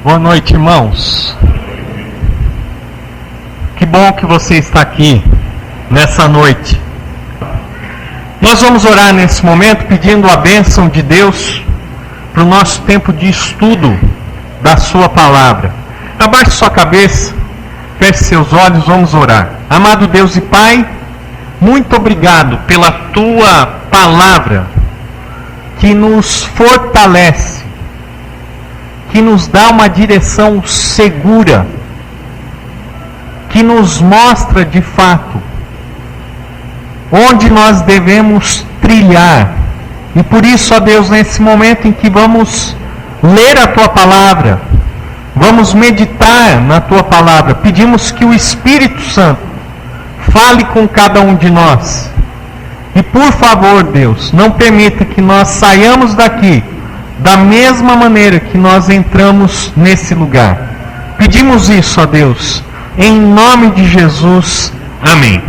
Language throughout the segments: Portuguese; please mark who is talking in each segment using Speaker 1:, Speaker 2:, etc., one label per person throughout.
Speaker 1: Boa noite, irmãos. Que bom que você está aqui nessa noite. Nós vamos orar nesse momento pedindo a bênção de Deus para o nosso tempo de estudo da sua palavra. Abaixe sua cabeça, feche seus olhos, vamos orar. Amado Deus e Pai, muito obrigado pela tua palavra que nos fortalece, que nos dá uma direção segura, que nos mostra de fato onde nós devemos trilhar. E por isso, ó Deus, nesse momento em que vamos ler a tua palavra, vamos meditar na tua palavra, pedimos que o Espírito Santo fale com cada um de nós. E por favor, Deus, não permita que nós saiamos daqui da mesma maneira que nós entramos nesse lugar. Pedimos isso, ó Deus, em nome de Jesus. Amém.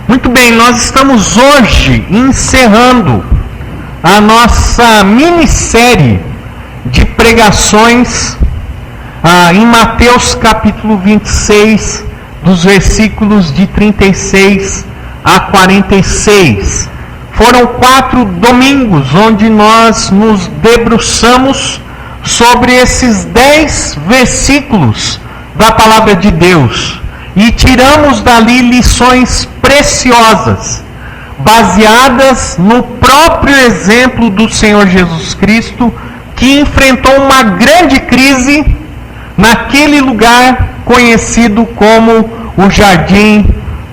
Speaker 1: Muito bem, nós estamos hoje encerrando a nossa minissérie de pregações em Mateus capítulo 26, dos versículos de 36 a 46. Foram 4 domingos onde nós nos debruçamos sobre esses 10 versículos da palavra de Deus e tiramos dali lições preciosas, baseadas no próprio exemplo do Senhor Jesus Cristo, que enfrentou uma grande crise naquele lugar conhecido como o Jardim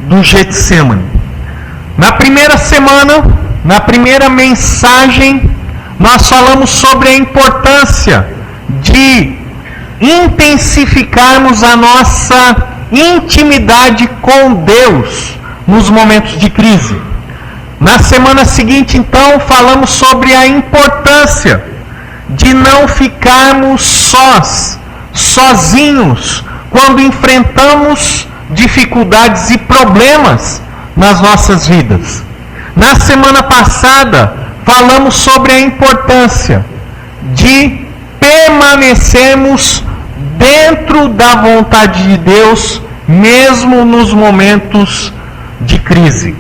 Speaker 1: do Getsêmani. Na primeira semana, na primeira mensagem, nós falamos sobre a importância de intensificarmos a nossa intimidade com Deus nos momentos de crise. Na semana seguinte, então, falamos sobre a importância de não ficarmos sozinhos, quando enfrentamos dificuldades e problemas nas nossas vidas. Na semana passada, falamos sobre a importância de permanecermos dentro da vontade de Deus, mesmo nos momentos de crise.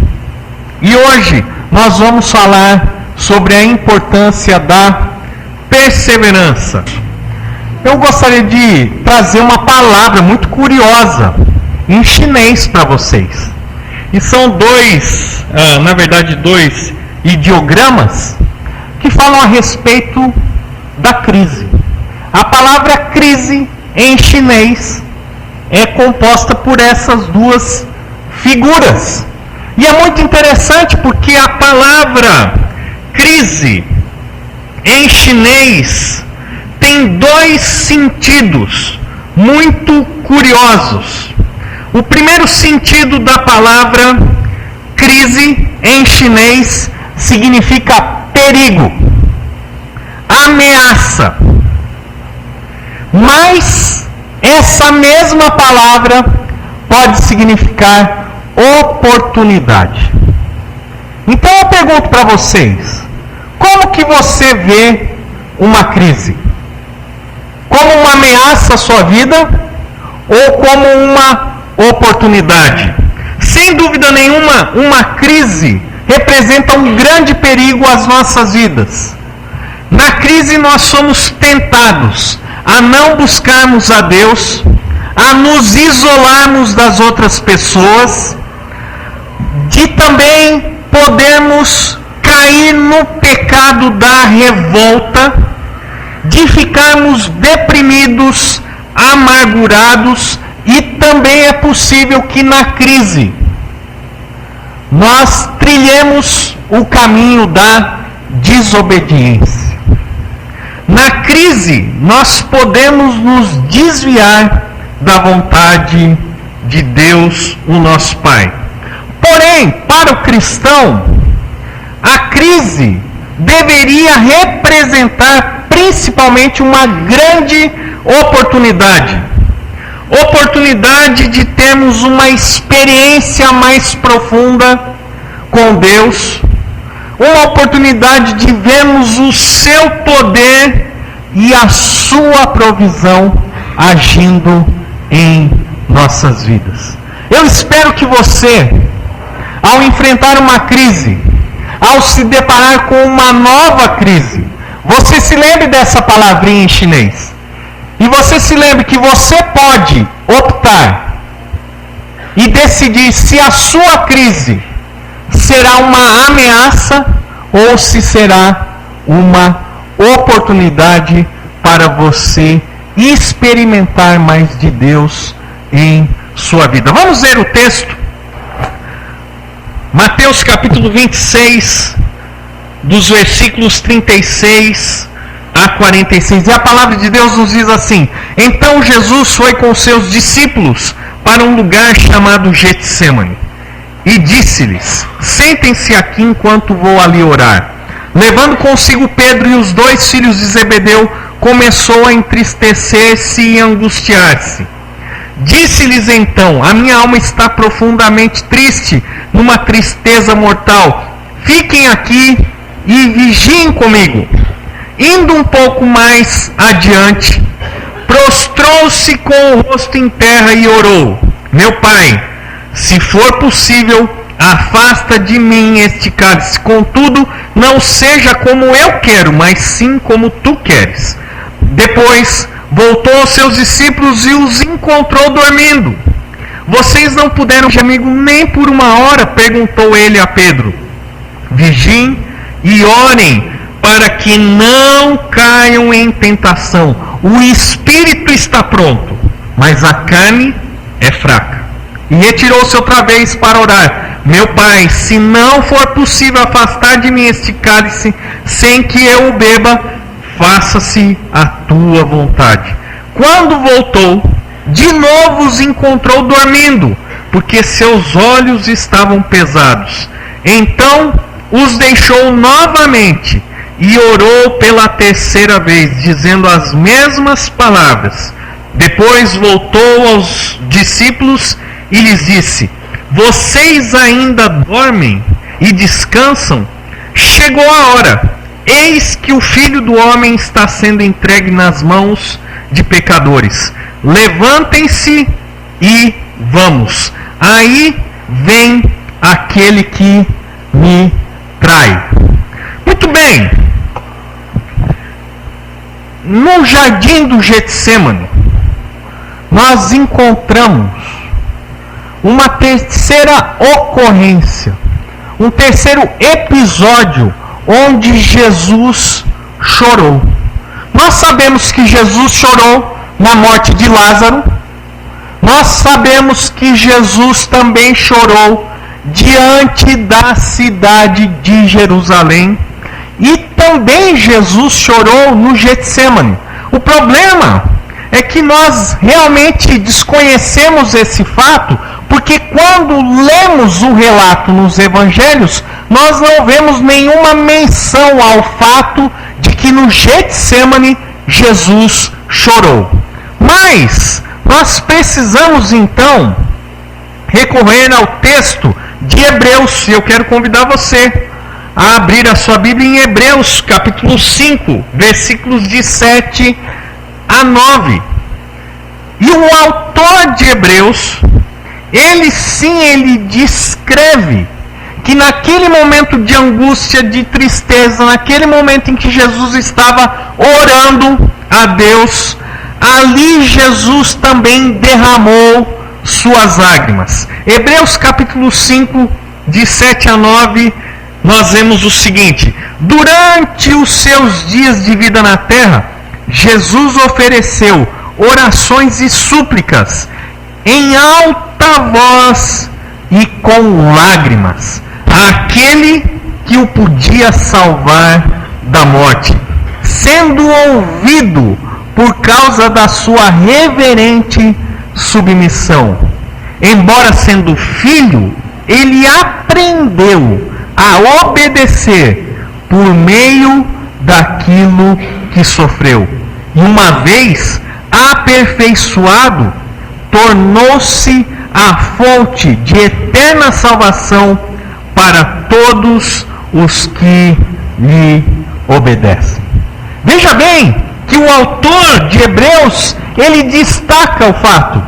Speaker 1: E hoje nós vamos falar sobre a importância da perseverança. Eu gostaria de trazer uma palavra muito curiosa em chinês para vocês. E são dois ideogramas que falam a respeito da crise. A palavra crise em chinês é composta por essas duas figuras. E é muito interessante porque a palavra crise em chinês tem 2 sentidos muito curiosos. O primeiro sentido da palavra crise em chinês significa perigo, ameaça. Mas essa mesma palavra pode significar oportunidade. Então eu pergunto para vocês, como que você vê uma crise? Como uma ameaça à sua vida ou como uma oportunidade? Sem dúvida nenhuma, uma crise representa um grande perigo às nossas vidas. Na crise nós somos tentados a não buscarmos a Deus, a nos isolarmos das outras pessoas, de também podermos cair no pecado da revolta, de ficarmos deprimidos, amargurados, e também é possível que na crise nós trilhemos o caminho da desobediência. Na crise nós podemos nos desviar da vontade de Deus, o nosso Pai. Porém, para o cristão, a crise deveria representar principalmente uma grande oportunidade. Oportunidade de termos uma experiência mais profunda com Deus, uma oportunidade de vermos o seu poder e a sua provisão agindo em nossas vidas. Eu espero que você, ao enfrentar uma crise, ao se deparar com uma nova crise, você se lembre dessa palavrinha em chinês. E você se lembre que você pode optar e decidir se a sua crise será uma ameaça ou se será uma oportunidade para você experimentar mais de Deus em sua vida. Vamos ver o texto. Mateus capítulo 26, dos versículos 36 a 46. E a palavra de Deus nos diz assim: Então Jesus foi com seus discípulos para um lugar chamado Getsêmani e disse-lhes: Sentem-se aqui enquanto vou ali orar. Levando consigo Pedro e os 2 filhos de Zebedeu, começou a entristecer-se e angustiar-se. Disse-lhes então: A minha alma está profundamente triste, numa tristeza mortal. Fiquem aqui e vigiem comigo. Indo um pouco mais adiante, prostrou-se com o rosto em terra e orou: Meu Pai, se for possível, afasta de mim este cálice. Contudo, não seja como eu quero, mas sim como tu queres. Depois voltou aos seus discípulos e os encontrou dormindo. Vocês não puderam de amigo nem por uma hora? Perguntou ele a Pedro. Vigiem e orem para que não caiam em tentação. O espírito está pronto, mas a carne é fraca. E retirou-se outra vez para orar: Meu Pai, se não for possível afastar de mim este cálice sem que eu o beba, faça-se a tua vontade. Quando voltou, de novo os encontrou dormindo, porque seus olhos estavam pesados. Então os deixou novamente e orou pela terceira vez, dizendo as mesmas palavras. Depois voltou aos discípulos e lhes disse: Vocês ainda dormem e descansam? Chegou a hora. Eis que o Filho do Homem está sendo entregue nas mãos de pecadores. Levantem-se e vamos. Aí vem aquele que me trai. Muito bem. No jardim do Getsêmani, nós encontramos uma terceira ocorrência, um terceiro episódio onde Jesus chorou. Nós sabemos que Jesus chorou na morte de Lázaro. Nós sabemos que Jesus também chorou diante da cidade de Jerusalém. E também Jesus chorou no Getsêmani. O problema é que nós realmente desconhecemos esse fato, porque quando lemos o relato nos evangelhos, nós não vemos nenhuma menção ao fato de que no Getsêmani Jesus chorou. Mas nós precisamos então recorrer ao texto de Hebreus. E eu quero convidar você a abrir a sua Bíblia em Hebreus capítulo 5, versículos de 7 a 9. E o autor de Hebreus, ele descreve que naquele momento de angústia, de tristeza, naquele momento em que Jesus estava orando a Deus, ali Jesus também derramou suas lágrimas. Hebreus capítulo 5, de 7 a 9, nós vemos o seguinte: durante os seus dias de vida na terra, Jesus ofereceu orações e súplicas em alta voz e com lágrimas àquele que o podia salvar da morte, sendo ouvido por causa da sua reverente submissão. Embora sendo filho, ele aprendeu a obedecer por meio daquilo que sofreu. E uma vez aperfeiçoado, tornou-se a fonte de eterna salvação para todos os que lhe obedecem. Veja bem, que o autor de Hebreus, ele destaca o fato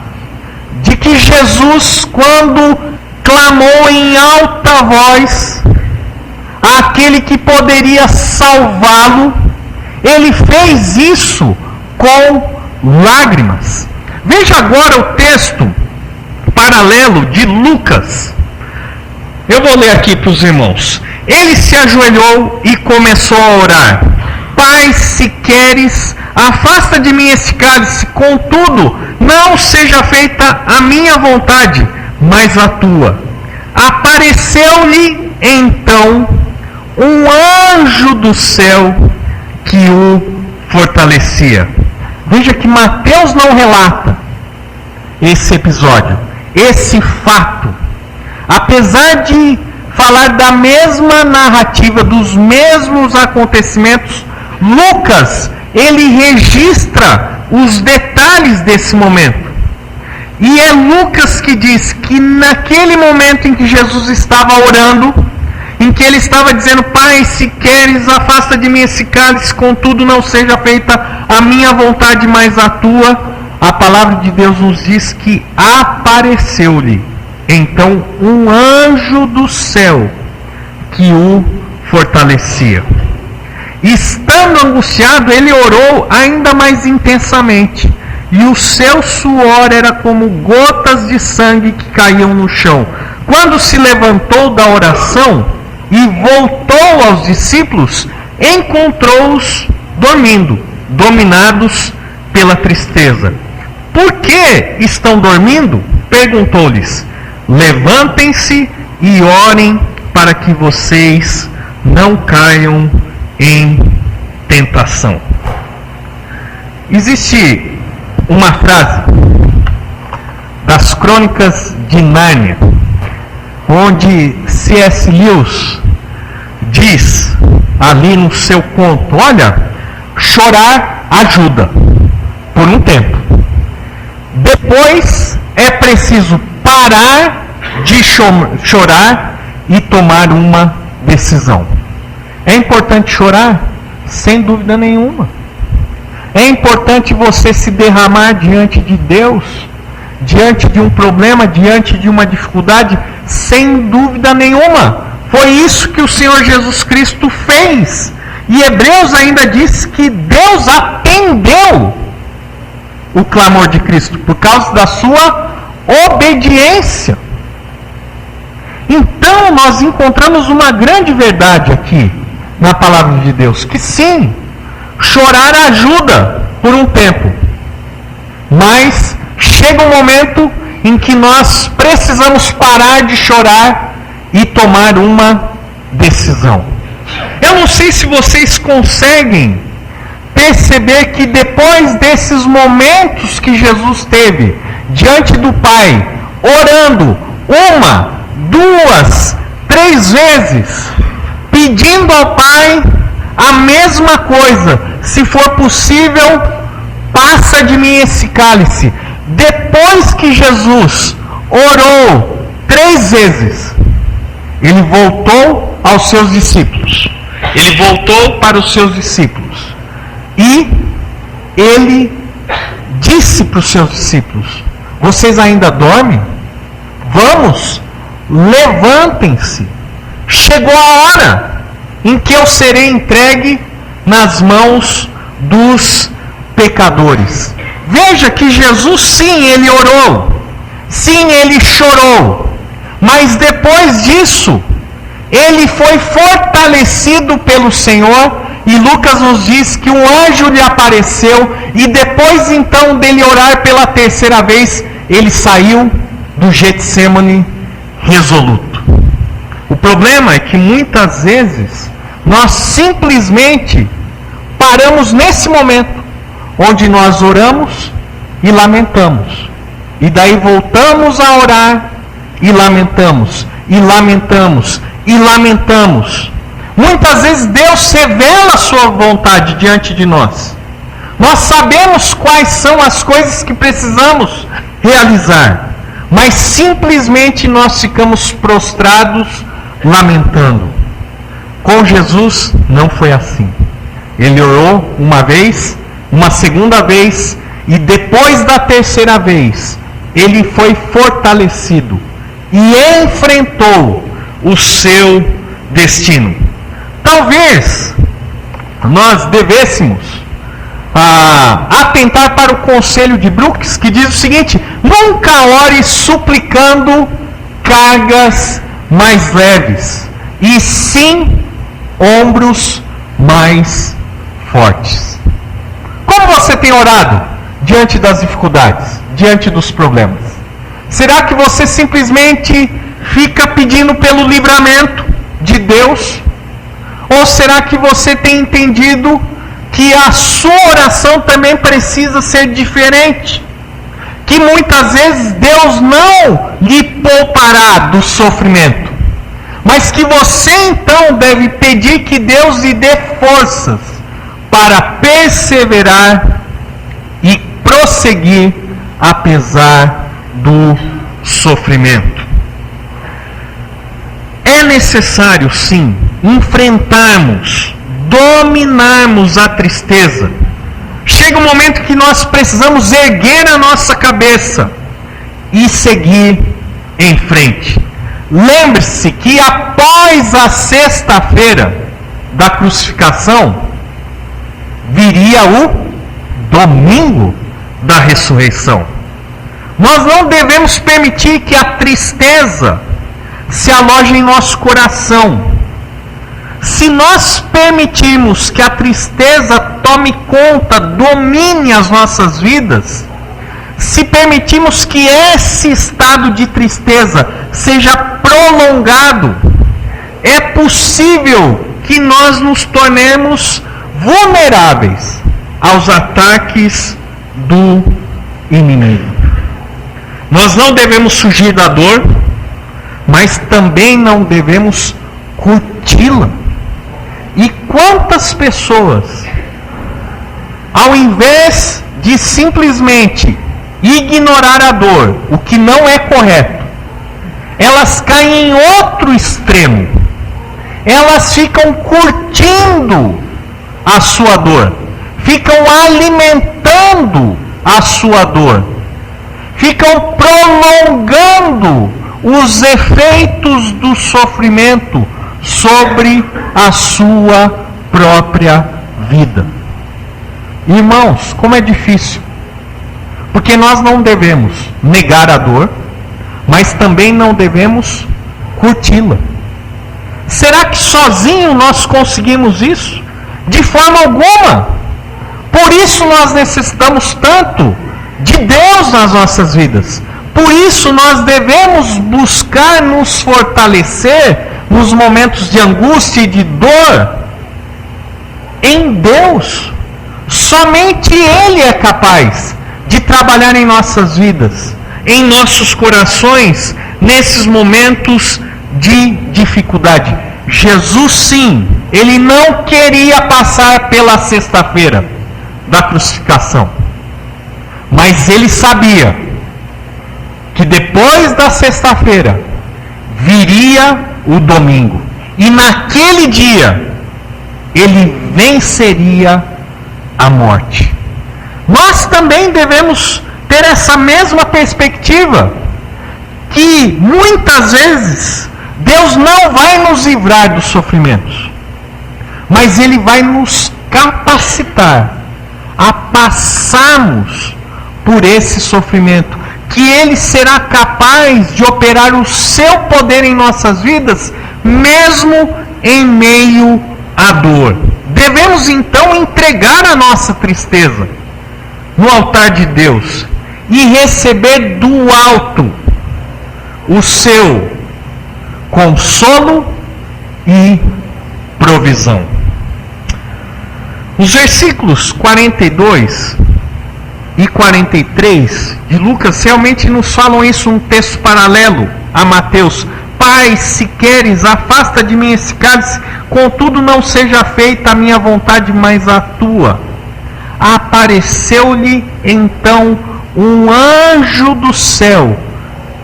Speaker 1: de que Jesus, quando clamou em alta voz àquele que poderia salvá-lo, ele fez isso com lágrimas. Veja agora o texto paralelo de Lucas. Eu vou ler aqui para os irmãos. Ele se ajoelhou e começou a orar. Pai, se queres, afasta de mim esse cálice, contudo, não seja feita a minha vontade, mas a tua. Apareceu-lhe então um anjo do céu que o fortalecia. Veja que Mateus não relata esse episódio, esse fato. Apesar de falar da mesma narrativa, dos mesmos acontecimentos, Lucas, ele registra os detalhes desse momento. E é Lucas que diz que naquele momento em que Jesus estava orando, em que ele estava dizendo, Pai, se queres, afasta de mim esse cálice, contudo não seja feita a minha vontade, mas a tua, a palavra de Deus nos diz que apareceu-lhe então um anjo do céu que o fortalecia. Estando angustiado, ele orou ainda mais intensamente, e o seu suor era como gotas de sangue que caíam no chão. Quando se levantou da oração e voltou aos discípulos, encontrou-os dormindo, dominados pela tristeza. Por que estão dormindo? Perguntou-lhes. Levantem-se e orem para que vocês não caiam em tentação. Existe uma frase das Crônicas de Nárnia, onde C.S. Lewis diz ali no seu conto, olha, chorar ajuda por um tempo. Depois é preciso parar de chorar e tomar uma decisão. É importante chorar? Sem dúvida nenhuma. É importante você se derramar diante de Deus, diante de um problema, diante de uma dificuldade? Sem dúvida nenhuma. Foi isso que o Senhor Jesus Cristo fez. E Hebreus ainda diz que Deus atendeu o clamor de Cristo por causa da sua obediência. Então nós encontramos uma grande verdade aqui na palavra de Deus, que sim, chorar ajuda por um tempo, mas chega um momento em que nós precisamos parar de chorar e tomar uma decisão. Eu não sei se vocês conseguem perceber que depois desses momentos que Jesus teve diante do Pai, orando 1, 2, 3 vezes, pedindo ao Pai a mesma coisa, se for possível, passa de mim esse cálice. Depois que Jesus orou 3 vezes, ele voltou aos seus discípulos. Ele voltou para os seus discípulos. E ele disse para os seus discípulos: vocês ainda dormem? Vamos, levantem-se. Chegou a hora em que eu serei entregue nas mãos dos pecadores. Veja que Jesus, sim, ele orou. Sim, ele chorou. Mas depois disso, ele foi fortalecido pelo Senhor. E Lucas nos diz que um anjo lhe apareceu. E depois então dele orar pela 3ª vez, ele saiu do Getsemane resoluto. O problema é que muitas vezes nós simplesmente paramos nesse momento onde nós oramos e lamentamos. E daí voltamos a orar e lamentamos, e lamentamos, e lamentamos. Muitas vezes Deus revela a sua vontade diante de nós. Nós sabemos quais são as coisas que precisamos realizar, mas simplesmente nós ficamos prostrados, lamentando. Com Jesus não foi assim. Ele orou uma vez uma segunda vez, e depois da terceira vez, ele foi fortalecido e enfrentou o seu destino. Talvez nós devêssemos atentar para o conselho de Brooks, que diz o seguinte: nunca ore suplicando cargas mais leves, e sim ombros mais fortes. Como você tem orado diante das dificuldades, diante dos problemas? Será que você simplesmente fica pedindo pelo livramento de Deus? Ou será que você tem entendido que a sua oração também precisa ser diferente? Que muitas vezes Deus não lhe poupará do sofrimento, mas que você então deve pedir que Deus lhe dê forças para perseverar e prosseguir apesar do sofrimento. É necessário, sim, enfrentarmos, dominarmos a tristeza. Chega um momento que nós precisamos erguer a nossa cabeça e seguir em frente. Lembre-se que após a sexta-feira da crucificação, viria o domingo da ressurreição. Nós não devemos permitir que a tristeza se aloje em nosso coração. Se nós permitirmos que a tristeza tome conta, domine as nossas vidas, se permitirmos que esse estado de tristeza seja prolongado, é possível que nós nos tornemos vulneráveis aos ataques do inimigo. Nós não devemos fugir da dor, mas também não devemos curti-la. E quantas pessoas, ao invés de simplesmente ignorar a dor, o que não é correto, elas caem em outro extremo. Elas ficam curtindo a sua dor, ficam alimentando a sua dor, ficam prolongando os efeitos do sofrimento sobre a sua própria vida. Irmãos, como é difícil, porque nós não devemos negar a dor, mas também não devemos curti-la. Será que sozinho nós conseguimos isso? De forma alguma. Por isso nós necessitamos tanto de Deus nas nossas vidas. Por isso nós devemos buscar nos fortalecer nos momentos de angústia e de dor em Deus. Somente Ele é capaz de trabalhar em nossas vidas, em nossos corações, nesses momentos de dificuldade. Jesus, sim, Ele não queria passar pela sexta-feira da crucificação, mas Ele sabia que depois da sexta-feira viria o domingo, e naquele dia Ele venceria a morte. Nós também devemos ter essa mesma perspectiva, que muitas vezes Deus não vai nos livrar dos sofrimentos, mas Ele vai nos capacitar a passarmos por esse sofrimento, que Ele será capaz de operar o seu poder em nossas vidas, mesmo em meio à dor. Devemos então entregar a nossa tristeza no altar de Deus e receber do alto o seu consolo e provisão. Os versículos 42 e 43 de Lucas realmente nos falam isso, um texto paralelo a Mateus. Pai, se queres, afasta de mim esse cálice, contudo não seja feita a minha vontade, mas a tua. Apareceu-lhe então um anjo do céu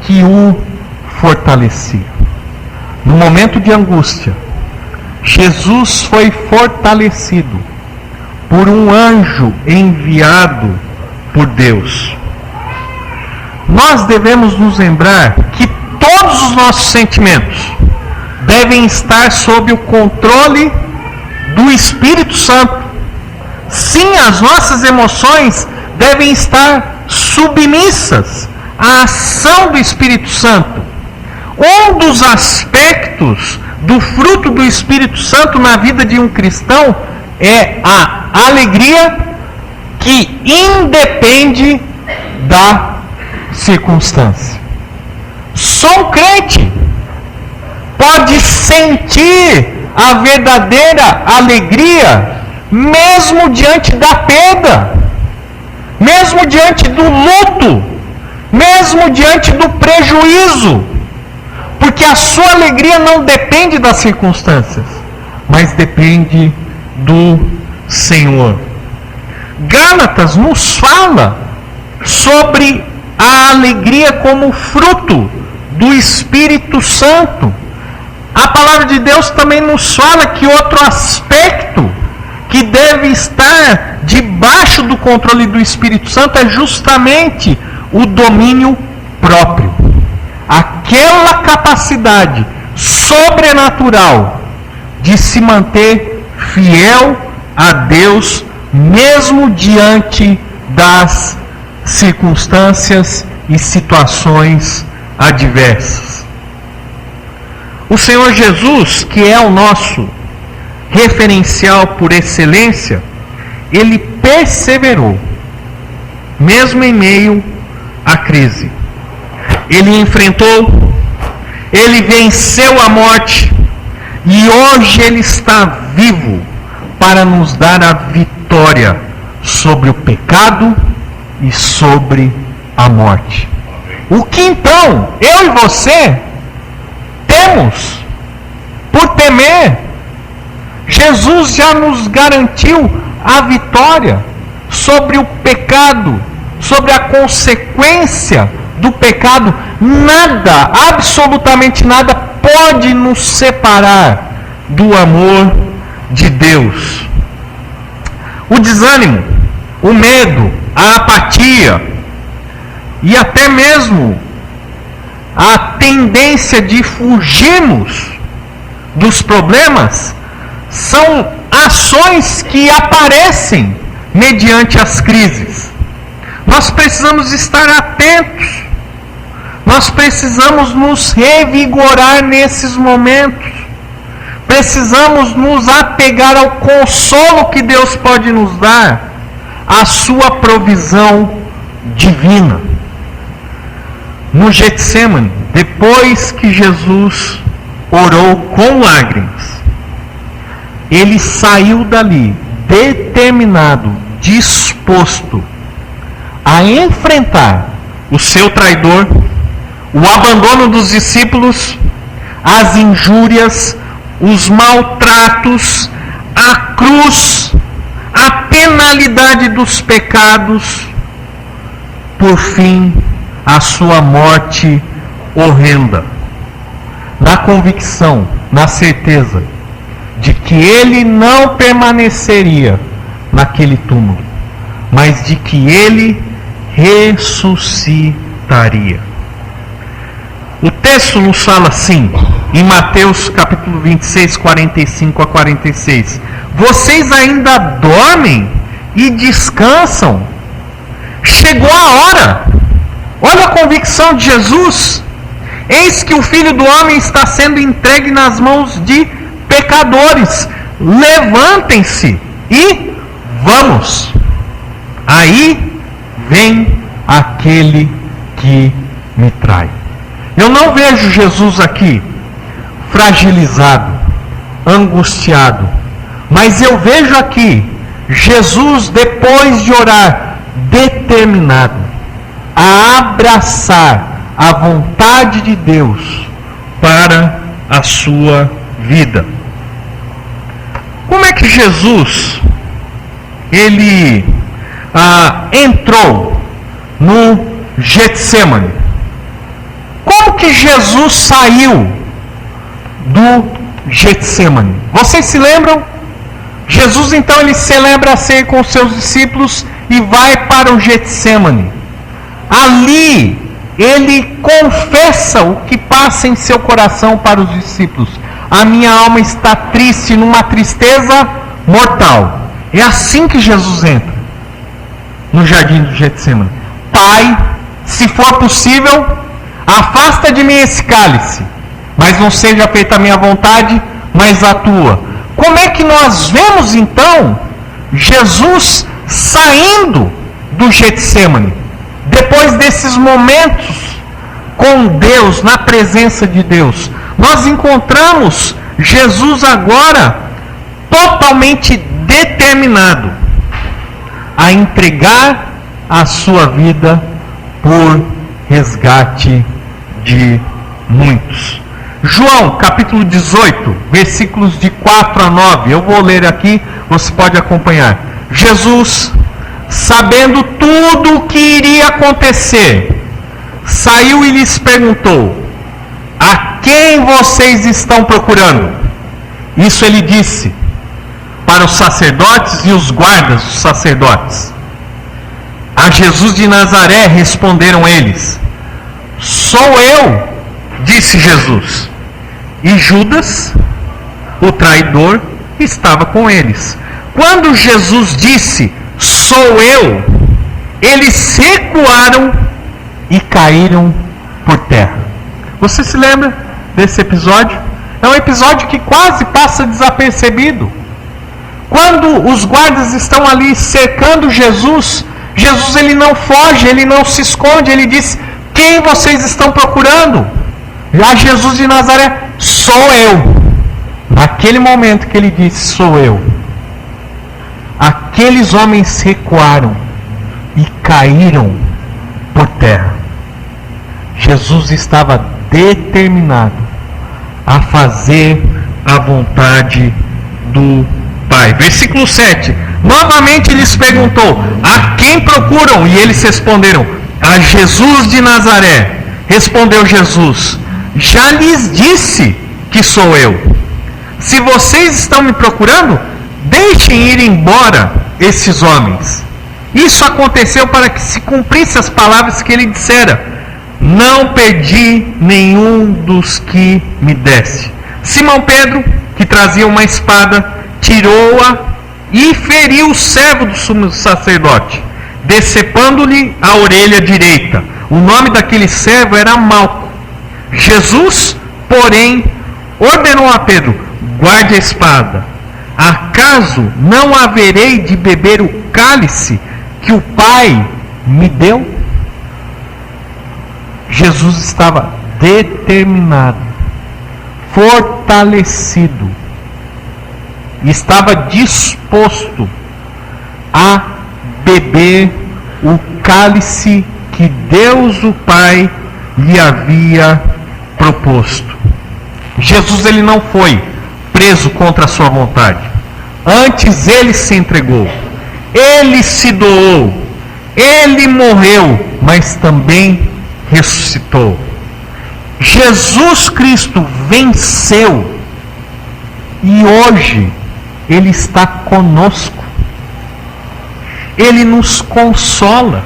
Speaker 1: que o fortalecia. No momento de angústia, Jesus foi fortalecido por um anjo enviado por Deus. Nós devemos nos lembrar que todos os nossos sentimentos devem estar sob o controle do Espírito Santo. Sim, as nossas emoções devem estar submissas à ação do Espírito Santo. Um dos aspectos do fruto do Espírito Santo na vida de um cristão é a alegria que independe da circunstância. Só um crente pode sentir a verdadeira alegria mesmo diante da perda, mesmo diante do luto, mesmo diante do prejuízo, porque a sua alegria não depende das circunstâncias, mas depende do Senhor. Gálatas nos fala sobre a alegria como fruto do Espírito Santo. A palavra de Deus também nos fala que outro aspecto que deve estar debaixo do controle do Espírito Santo é justamente o domínio próprio. Aquela capacidade sobrenatural de se manter fiel a Deus, mesmo diante das circunstâncias e situações adversas. O Senhor Jesus, que é o nosso referencial por excelência, ele perseverou, mesmo em meio à crise. Ele enfrentou, ele venceu a morte e hoje ele está vivo para nos dar a vitória sobre o pecado e sobre a morte. O que então eu e você temos por temer? Jesus já nos garantiu a vitória sobre o pecado, sobre a consequência do pecado. Nada, absolutamente nada, pode nos separar do amor de Deus. O desânimo, o medo, a apatia e até mesmo a tendência de fugirmos dos problemas são ações que aparecem mediante as crises. Nós precisamos estar atentos. Nós precisamos nos revigorar nesses momentos. Precisamos nos apegar ao consolo que Deus pode nos dar, à sua provisão divina. No Getsêmani, depois que Jesus orou com lágrimas, ele saiu dali determinado, disposto a enfrentar o seu traidor, o abandono dos discípulos, as injúrias, os maltratos, a cruz, a penalidade dos pecados, por fim, a sua morte horrenda. Na convicção, na certeza de que ele não permaneceria naquele túmulo, mas de que ele ressuscitaria. O texto nos fala assim, em Mateus capítulo 26, 45 a 46. Vocês ainda dormem e descansam? Chegou a hora. Olha a convicção de Jesus. Eis que o Filho do Homem está sendo entregue nas mãos de pecadores. Levantem-se e vamos. Aí vem aquele que me trai. Eu não vejo Jesus aqui fragilizado, angustiado, mas eu vejo aqui Jesus, depois de orar, determinado a abraçar a vontade de Deus para a sua vida. Como é que Jesus ele entrou no Getsêmani? Como que Jesus saiu do Getsêmani? Vocês se lembram? Jesus então ele celebra a ceia com os seus discípulos e vai para o Getsemane. Ali ele confessa o que passa em seu coração para os discípulos. A minha alma está triste, numa tristeza mortal. É assim que Jesus entra no jardim do Getsemane. Pai, se for possível, afasta de mim esse cálice, mas não seja feita a minha vontade, mas a tua. Como é que nós vemos então Jesus saindo do Getsemane? Depois desses momentos com Deus, na presença de Deus, nós encontramos Jesus agora totalmente determinado a entregar a sua vida por resgate de muitos. João, capítulo 18, versículos de 4 a 9. Eu vou ler aqui, você pode acompanhar. Jesus, sabendo tudo o que iria acontecer, saiu e lhes perguntou: a quem vocês estão procurando? Isso ele disse para os sacerdotes e os guardas dos sacerdotes. A Jesus de Nazaré responderam eles: sou eu, disse Jesus. E Judas, o traidor, estava com eles. Quando Jesus disse: sou eu, eles recuaram e caíram por terra. Você se lembra desse episódio? É um episódio que quase passa desapercebido. Quando os guardas estão ali cercando Jesus, Jesus ele não foge, ele não se esconde, ele diz: quem vocês estão procurando? Já Jesus de Nazaré: sou eu. Naquele momento que ele disse: sou eu, aqueles homens recuaram e caíram por terra. Jesus estava determinado a fazer a vontade do Pai. Versículo 7. Novamente lhes perguntou: a quem procuram? E eles responderam: a Jesus de Nazaré. Respondeu Jesus: já lhes disse que sou eu. Se vocês estão me procurando, deixem ir embora esses homens. Isso aconteceu para que se cumprisse as palavras que ele dissera: não perdi nenhum dos que me desse. Simão Pedro, que trazia uma espada, tirou-a e feriu o servo do sumo sacerdote, decepando-lhe a orelha direita. O nome daquele servo era Malco. Jesus, porém, ordenou a Pedro: guarde a espada. Acaso não haverei de beber o cálice que o Pai me deu? Jesus estava determinado, fortalecido, estava disposto a beber o cálice que Deus o Pai lhe havia proposto. Jesus ele não foi preso contra a sua vontade. Antes ele se entregou, ele se doou, ele morreu, mas também ressuscitou. Jesus Cristo venceu e hoje ele está conosco. Ele nos consola,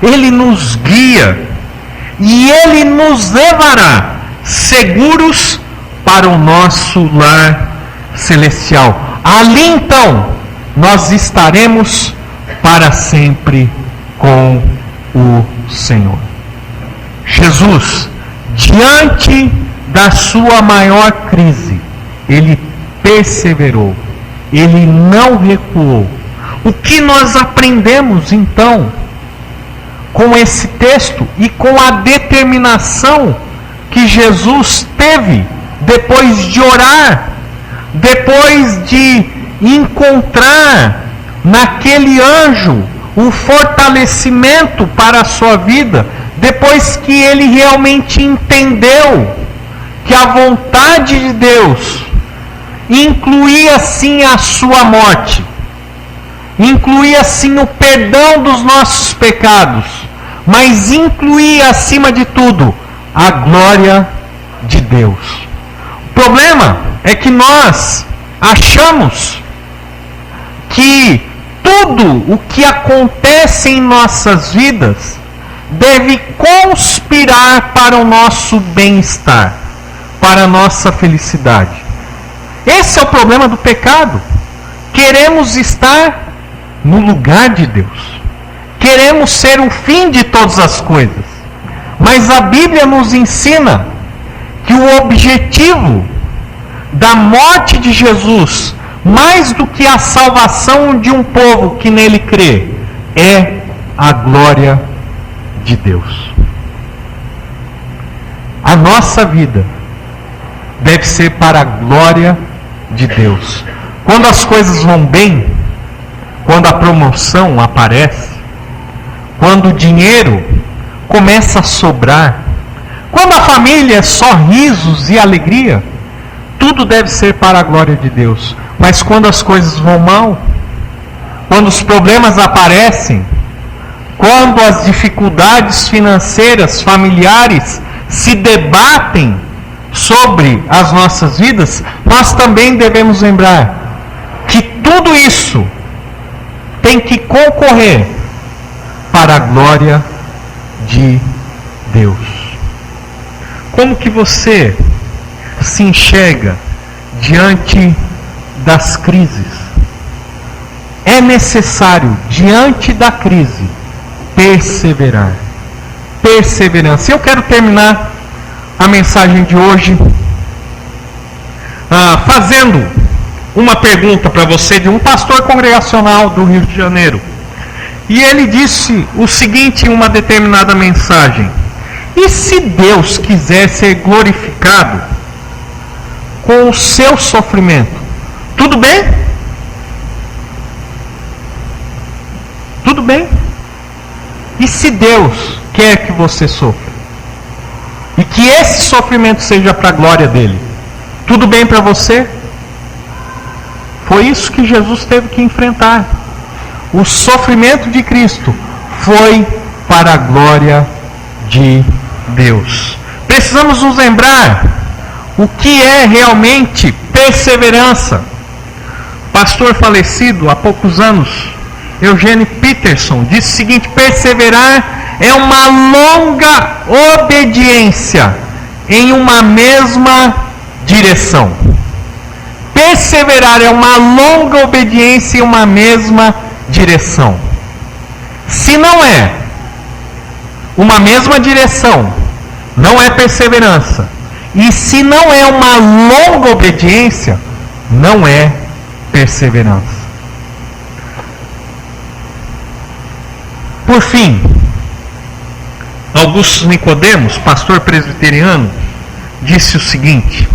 Speaker 1: ele nos guia e ele nos levará seguros para o nosso lar celestial. Ali então nós estaremos para sempre com o Senhor. Jesus, diante da sua maior crise, ele perseverou, ele não recuou. O que nós aprendemos então com esse texto e com a determinação que Jesus teve depois de orar, depois de encontrar naquele anjo o fortalecimento para a sua vida, depois que ele realmente entendeu que a vontade de Deus incluía sim a sua morte, incluía sim o perdão dos nossos pecados, mas incluía acima de tudo a glória de Deus. O problema é que nós achamos que tudo o que acontece em nossas vidas deve conspirar para o nosso bem-estar, para a nossa felicidade. Esse é o problema do pecado. Queremos estar no lugar de Deus. Queremos ser o fim de todas as coisas. Mas a Bíblia nos ensina que o objetivo da morte de Jesus, mais do que a salvação de um povo que nele crê, é a glória de Deus. A nossa vida deve ser para a glória de Deus. Quando as coisas vão bem, quando a promoção aparece, quando o dinheiro começa a sobrar, quando a família é só risos e alegria, tudo deve ser para a glória de Deus. Mas quando as coisas vão mal, quando os problemas aparecem, quando as dificuldades financeiras, familiares se debatem sobre as nossas vidas, nós também devemos lembrar que tudo isso tem que concorrer para a glória de Deus. Como que você se enxerga diante das crises? É necessário, diante da crise, perseverar. Perseverança. Eu quero terminar a mensagem de hoje fazendo uma pergunta para você de um pastor congregacional do Rio de Janeiro. E ele disse o seguinte em uma determinada mensagem: e se Deus quiser ser glorificado com o seu sofrimento, tudo bem? Tudo bem? E se Deus quer que você sofra, e que esse sofrimento seja para a glória dele, tudo bem para você? Foi isso que Jesus teve que enfrentar. O sofrimento de Cristo foi para a glória de Deus. Precisamos nos lembrar o que é realmente perseverança. Pastor falecido há poucos anos, Eugene Peterson, disse o seguinte: perseverar é uma longa obediência em uma mesma direção. Perseverar é uma longa obediência em uma mesma direção. Se não é uma mesma direção, não é perseverança. E se não é uma longa obediência, não é perseverança. Por fim, Augusto Nicodemos, pastor presbiteriano, disse o seguinte: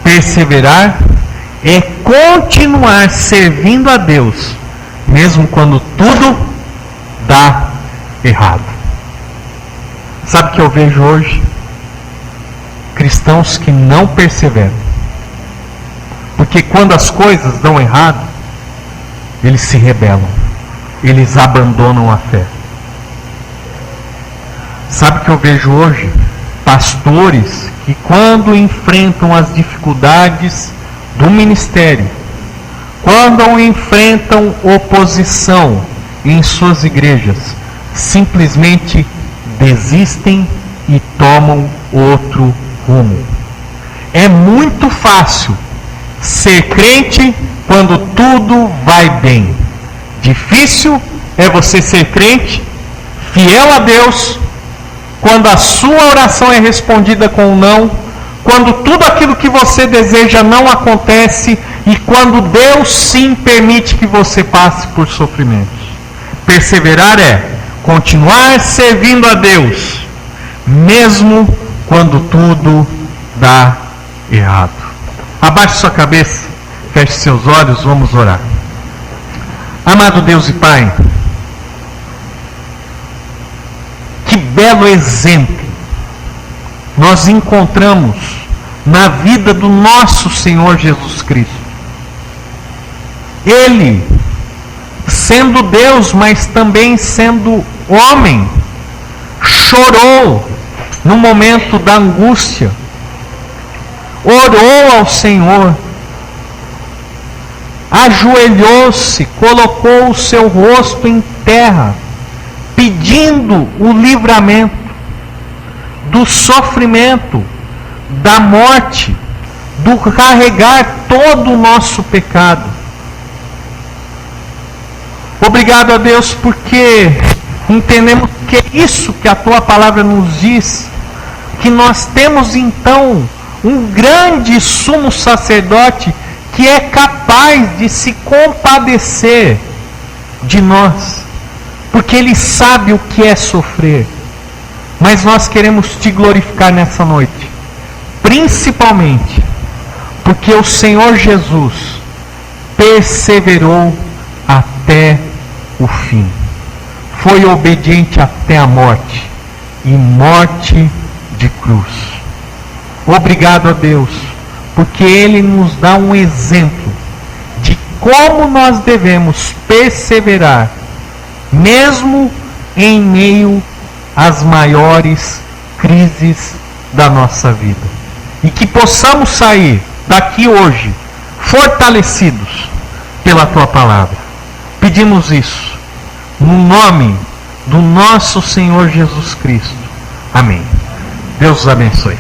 Speaker 1: perseverar é continuar servindo a Deus, mesmo quando tudo dá errado. Sabe o que eu vejo hoje? Cristãos que não perseveram. Porque quando as coisas dão errado, eles se rebelam. Eles abandonam a fé. Sabe o que eu vejo hoje? Pastores que, quando enfrentam as dificuldades do ministério, quando enfrentam oposição em suas igrejas, simplesmente desistem e tomam outro rumo. É muito fácil ser crente quando tudo vai bem. Difícil é você ser crente, fiel a Deus, quando a sua oração é respondida com um não, quando tudo aquilo que você deseja não acontece e quando Deus sim permite que você passe por sofrimentos. Perseverar é continuar servindo a Deus, mesmo quando tudo dá errado. Abaixe sua cabeça, feche seus olhos, vamos orar. Amado Deus e Pai, que belo exemplo nós encontramos na vida do nosso Senhor Jesus Cristo. Ele, sendo Deus, mas também sendo homem, chorou no momento da angústia, orou ao Senhor, ajoelhou-se, colocou o seu rosto em terra, pedindo o livramento do sofrimento, da morte, do carregar todo o nosso pecado. Obrigado a Deus, porque entendemos que é isso que a tua palavra nos diz, que nós temos então um grande sumo sacerdote que é capaz de se compadecer de nós, porque ele sabe o que é sofrer. Mas nós queremos te glorificar nessa noite, principalmente porque o Senhor Jesus perseverou até o fim, foi obediente até a morte, e morte de cruz. Obrigado a Deus, porque Ele nos dá um exemplo de como nós devemos perseverar, mesmo em meio às maiores crises da nossa vida. E que possamos sair daqui hoje fortalecidos pela Tua Palavra. Pedimos isso no nome do nosso Senhor Jesus Cristo. Amém. Deus os abençoe.